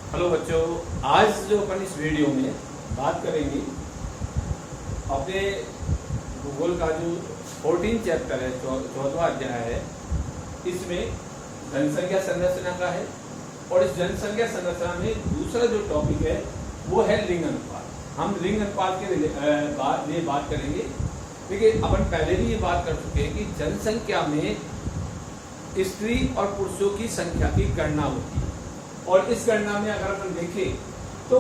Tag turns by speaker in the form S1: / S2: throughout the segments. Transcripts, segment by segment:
S1: Hello बच्चों, आज जो अपन इस वीडियो में बात करेंगे अपने भूगोल का जो 14 चैप्टर है, 14वां अध्याय है। इसमें जनसंख्या संरचना का है और इस जनसंख्या संरचना में दूसरा जो टॉपिक है वो है लिंग अनुपात। हम लिंग अनुपात के लिए बात करेंगे। देखिए, अपन पहले भी ये बात कर चुके हैं कि जनसंख्या में स्त्री और पुरुषों की संख्या की गणना होती है और इस गणना में अगर अपन देखें तो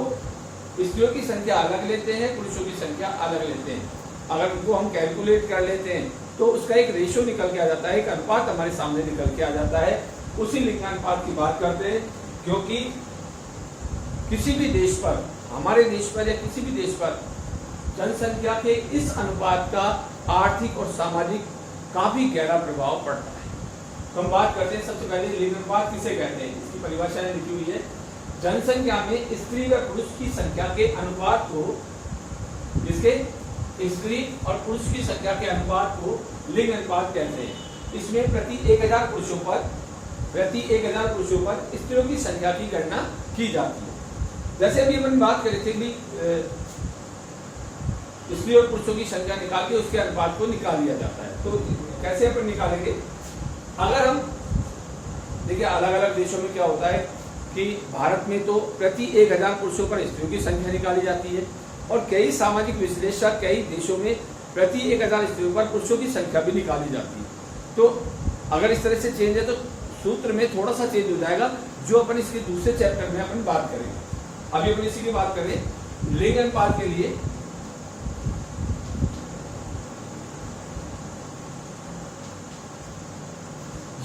S1: स्त्रियों की संख्या अलग लेते हैं, पुरुषों की संख्या अलग लेते हैं। अगर उनको हम कैलकुलेट कर लेते हैं तो उसका एक रेशियो निकल के आ जाता है, एक अनुपात हमारे सामने निकल के आ जाता है। उसी लिंगानुपात की बात करते हैं, क्योंकि किसी भी देश पर, हमारे देश पर या किसी भी देश पर जनसंख्या के इस अनुपात का आर्थिक और सामाजिक काफी गहरा प्रभाव पड़ता है। तो हम बात करते हैं सबसे पहले लिंग अनुपात किसे कहते हैं, इसकी परिभाषा लिखी हुई है। जनसंख्या में स्त्री व पुरुष की संख्या के अनुपात को, इसके स्त्री और पुरुष की संख्या के अनुपात को लिंग अनुपात कहते हैं। इसमें प्रति 1000 पुरुषों पर स्त्रियों की संख्या की गणना की जाती है। जैसे अभी अपन बात कर रहे थे कि स्त्री और पुरुषों की संख्या निकाल के उसके अनुपात को निकाल लिया जाता है। तो कैसे अपन निकालेंगे? अगर हम देखिए, अलग अलग देशों में क्या होता है कि भारत में तो प्रति 1000 पुरुषों पर स्त्रियों की संख्या निकाली जाती है और कई सामाजिक विश्लेषक कई देशों में प्रति 1000 स्त्रियों पर पुरुषों की संख्या भी निकाली जाती है। तो अगर इस तरह से चेंज है तो सूत्र में थोड़ा सा चेंज हो जाएगा, जो अपन इसके दूसरे चैप्टर में अपन बात करेंगे। अभी अपन इसी की बात करें। लिंग अनुपात के लिए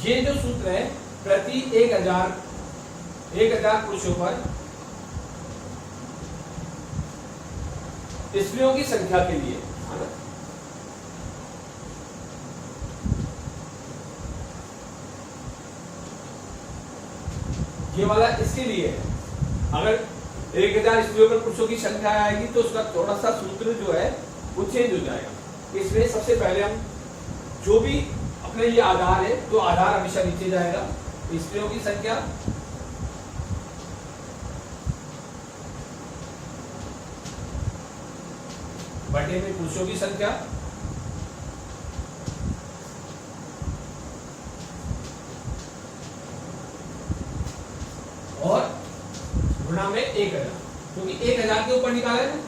S1: ये जो सूत्र है, प्रति 1000 पुरुषों पर स्त्रियों की संख्या के लिए, ये वाला इसके लिए है। अगर 1000 स्त्रियों पर पुरुषों की संख्या आएगी तो उसका थोड़ा सा सूत्र जो है वो चेंज हो जाएगा। इसमें सबसे पहले हम जो भी अपने ये आधार है तो आधार हमेशा नीचे जाएगा। स्त्रियों की संख्या बटे में पुरुषों की संख्या और गुणा में 1000, क्योंकि 1000 के ऊपर निकाला है,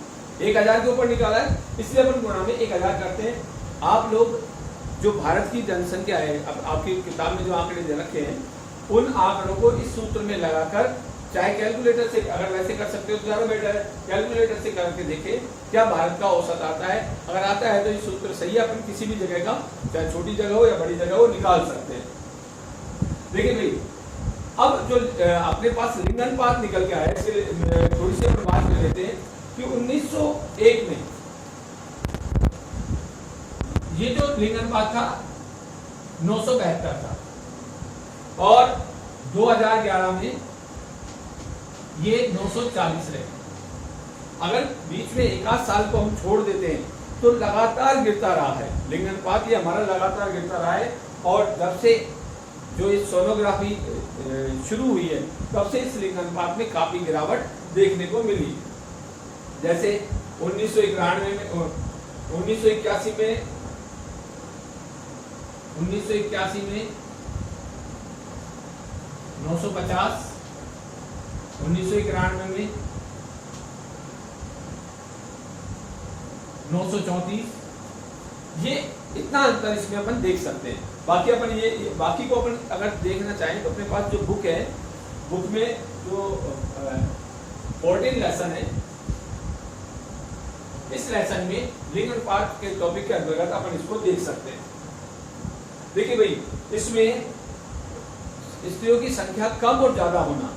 S1: 1000 के ऊपर निकाला है, इसलिए अपन गुणा में 1000 करते हैं। आप लोग जो भारत की जनसंख्या है, अब आपकी किताब में जो आंकड़े दे रखे हैं, उन आंकड़ों को इस सूत्र में लगाकर, चाहे कैलकुलेटर से, अगर वैसे कर सकते हो तो ज्यादा बेटर है, कैलकुलेटर से करके देखें क्या भारत का औसत आता है। अगर आता है तो ये सूत्र सही है, अपन किसी भी जगह का, चाहे छोटी जगह हो या बड़ी जगह हो, निकाल सकते हैं। देखिए भाई, अब जो अपने पास लिंग अनुपात निकल के आया, इसके थोड़ी सी अपन बात कर लेते हैं कि 1901 में ये जो लिंग अनुपात था 972 था और 2011 में ये 940 रहे। अगर बीच में एक आध साल को हम छोड़ देते हैं तो लगातार गिरता रहा है लिंग अनुपात, ये हमारा लगातार गिरता रहा है। और जब से जो ये सोनोग्राफी शुरू हुई है तब से इस लिंग अनुपात में काफी गिरावट देखने को मिली। जैसे 1981 में 950, 1991 में 934, ये इतना अंतर इसमें अपन देख सकते हैं। बाकी अपन ये बाकी को अपन अगर देखना चाहें तो अपने पास जो बुक है, बुक में जो 14 लेसन है, इस लेसन में लिंग अनुपात के टॉपिक के अंतर्गत अपन इसको देख सकते हैं। देखिए भाई, इसमें स्त्रियों की संख्या कम और ज्यादा होना,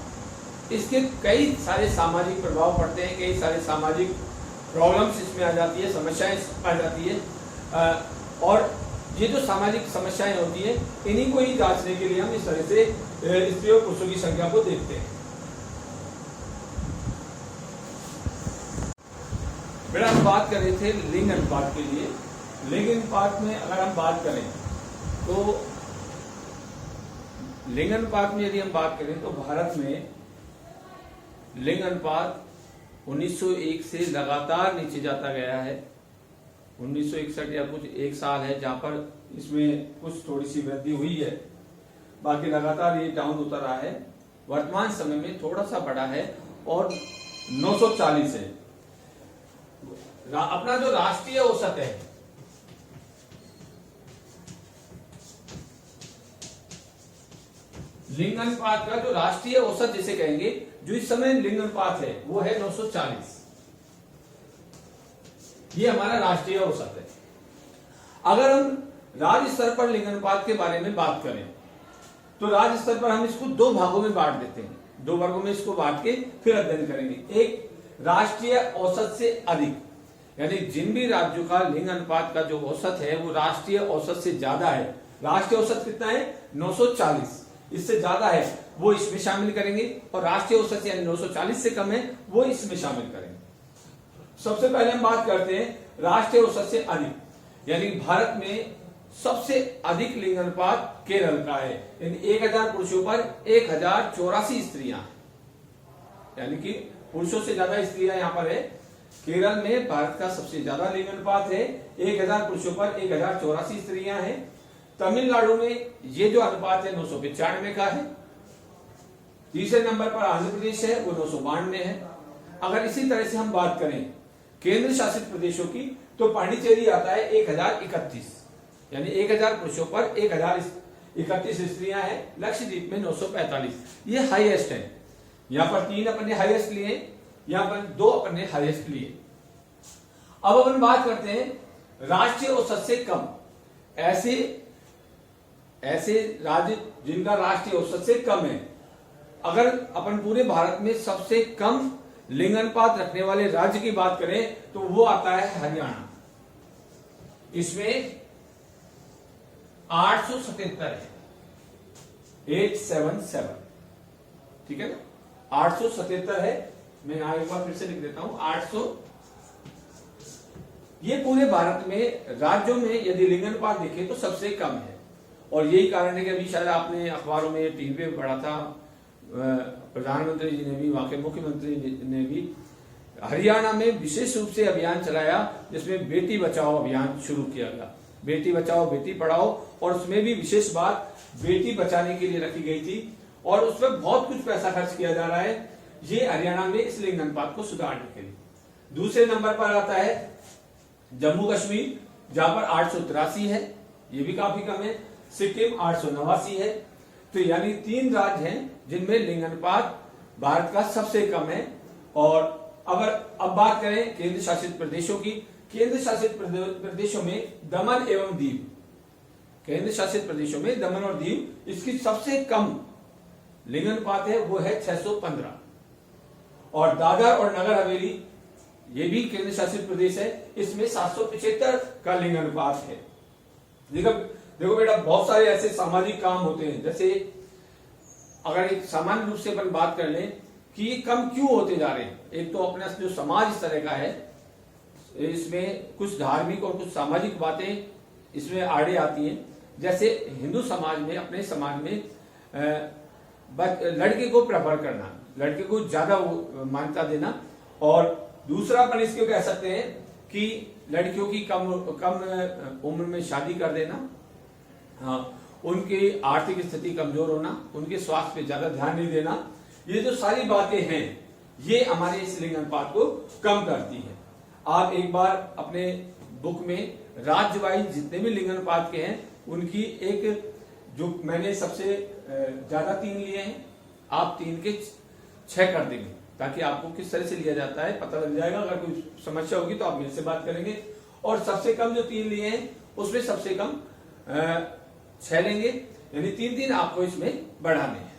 S1: इसके कई सारे सामाजिक प्रभाव पड़ते हैं, कई सारे सामाजिक प्रॉब्लम्स इसमें आ जाती है, समस्याएं आ जाती है। और ये जो सामाजिक समस्याएं होती है, इन्हीं को ही जांचने के लिए हम इस तरह से स्त्रियों और पुरुषों की संख्या को देखते हैं। बेटा, हम बात कर रहे थे लिंग अनुपात के लिए। लिंग अनुपात में अगर हम बात करें तो लिंग अनुपात में यदि हम बात करें तो भारत में लिंग अनुपात 1901 से लगातार नीचे जाता गया है। 1961 या कुछ एक साल है जहां पर इसमें कुछ थोड़ी सी वृद्धि हुई है, बाकी लगातार ये डाउन होता रहा है। वर्तमान समय में थोड़ा सा बढ़ा है और 940 है। अपना जो राष्ट्रीय औसत है, लिंग अनुपात का जो राष्ट्रीय औसत जिसे कहेंगे, जो इस समय लिंग अनुपात है वो है 940। ये हमारा राष्ट्रीय औसत है। अगर हम राज्य स्तर पर लिंग अनुपात के बारे में बात करें तो राज्य स्तर पर हम इसको दो भागों में बांट देते हैं, दो वर्गों में इसको बांट के फिर अध्ययन करेंगे। एक राष्ट्रीय औसत से अधिक, यानी जिन भी राज्यों का लिंग अनुपात का जो औसत है वो राष्ट्रीय औसत से ज्यादा है। राष्ट्रीय औसत कितना है? 940, इससे ज्यादा है वो इसमें शामिल करेंगे, और राष्ट्रीय औसत यानी 940 से कम है वो इसमें शामिल करेंगे। सबसे पहले हम बात करते हैं राष्ट्रीय औसत से अधिक, यानी भारत में सबसे अधिक लिंग अनुपात केरल का है, यानी 1000 पुरुषों पर 1084 स्त्रियां, यानी कि पुरुषों से ज्यादा स्त्रियां यहां पर है। केरल में भारत का सबसे ज्यादा लिंग अनुपात है, 1000 पुरुषों पर 1084 स्त्रियां हैं। तमिलनाडु में ये जो अनुपात है 995 का है। तीसरे नंबर पर आंध्र प्रदेश है, वो 992 है। अगर इसी तरह से हम बात करें केंद्र शासित प्रदेशों की, तो पांडिचेरी आता है 1031, यानी 1000 पुरुषों पर 1031 स्त्रियां हैं। लक्षद्वीप में 945, ये हाईएस्ट है। यहां पर 3 अपने हाईएस्ट लिए, यहां पर 2 अपने हाईएस्ट लिए। अब अपन बात करते हैं राष्ट्रीय औसत से कम, ऐसे राज्य जिनका राष्ट्रीय औसत से कम है। अगर अपन पूरे भारत में सबसे कम लिंग अनुपात रखने वाले राज्य की बात करें तो वो आता है हरियाणा। इसमें 877 है, 877, ठीक है ना, 877 है। मैं यहां एक बार फिर से लिख देता हूं, 800। ये पूरे भारत में राज्यों में यदि लिंग अनुपात देखें तो सबसे कम है, और यही कारण है कि अभी शायद आपने अखबारों में, टीवी पे पढ़ा था, प्रधानमंत्री जी ने भी, वहां के मुख्यमंत्री ने भी हरियाणा में विशेष रूप से अभियान चलाया जिसमें बेटी बचाओ अभियान शुरू किया गया। बेटी बचाओ बेटी पढ़ाओ, और उसमें भी विशेष बात बेटी बचाने के लिए रखी गई थी, और उसमें बहुत कुछ पैसा खर्च किया जा रहा है ये हरियाणा में इस लिंग अनुपात को सुधारने के लिए। दूसरे नंबर पर आता है जम्मू कश्मीर, जहां पर 883 है, ये भी काफी कम है। सिक्किम 889 है। तो यानी 3 राज्य हैं जिनमें लिंग अनुपात भारत का सबसे कम है। और अगर अब बात करें केंद्र शासित प्रदेशों की, केंद्र शासित प्रदेशों में दमन एवं दीव, केंद्र शासित प्रदेशों में दमन और दीव, इसकी सबसे कम लिंग अनुपात है वो है 615। और दादर और नगर हवेली, ये भी केंद्र शासित प्रदेश है, इसमें 775 का लिंग अनुपात है। देखो बेटा, बहुत सारे ऐसे सामाजिक काम होते हैं, जैसे अगर एक सामान्य रूप से अपन बात कर लें कि ये कम क्यों होते जा रहे हैं। एक तो अपना जो समाज इस तरह का है, इसमें कुछ धार्मिक और कुछ सामाजिक बातें इसमें आड़े आती हैं। जैसे हिंदू समाज में, अपने समाज में लड़के को प्रेफर करना, लड़के को ज्यादा मान्यता देना, और दूसरा अपन इसको कह सकते हैं कि लड़कियों की कम उम्र में शादी कर देना, हाँ, उनकी आर्थिक स्थिति कमजोर होना, उनके स्वास्थ्य पे ज्यादा ध्यान नहीं देना, ये जो सारी बातें हैं ये हमारे इस लिंग अनुपात को कम करती है। आप एक बार अपने बुक में राज्य वाइज जितने भी लिंग अनुपात के हैं उनकी एक, जो मैंने सबसे ज्यादा 3 लिए हैं, आप 3 के 6 कर देंगे, ताकि आपको किस तरह से लिया जाता है पता लग जाएगा। अगर कोई समस्या होगी तो आप मेरे से बात करेंगे। और सबसे कम जो 3 लिए हैं उसमें सबसे कम 6 लेंगे, यानी 3 आपको इसमें बढ़ाने हैं।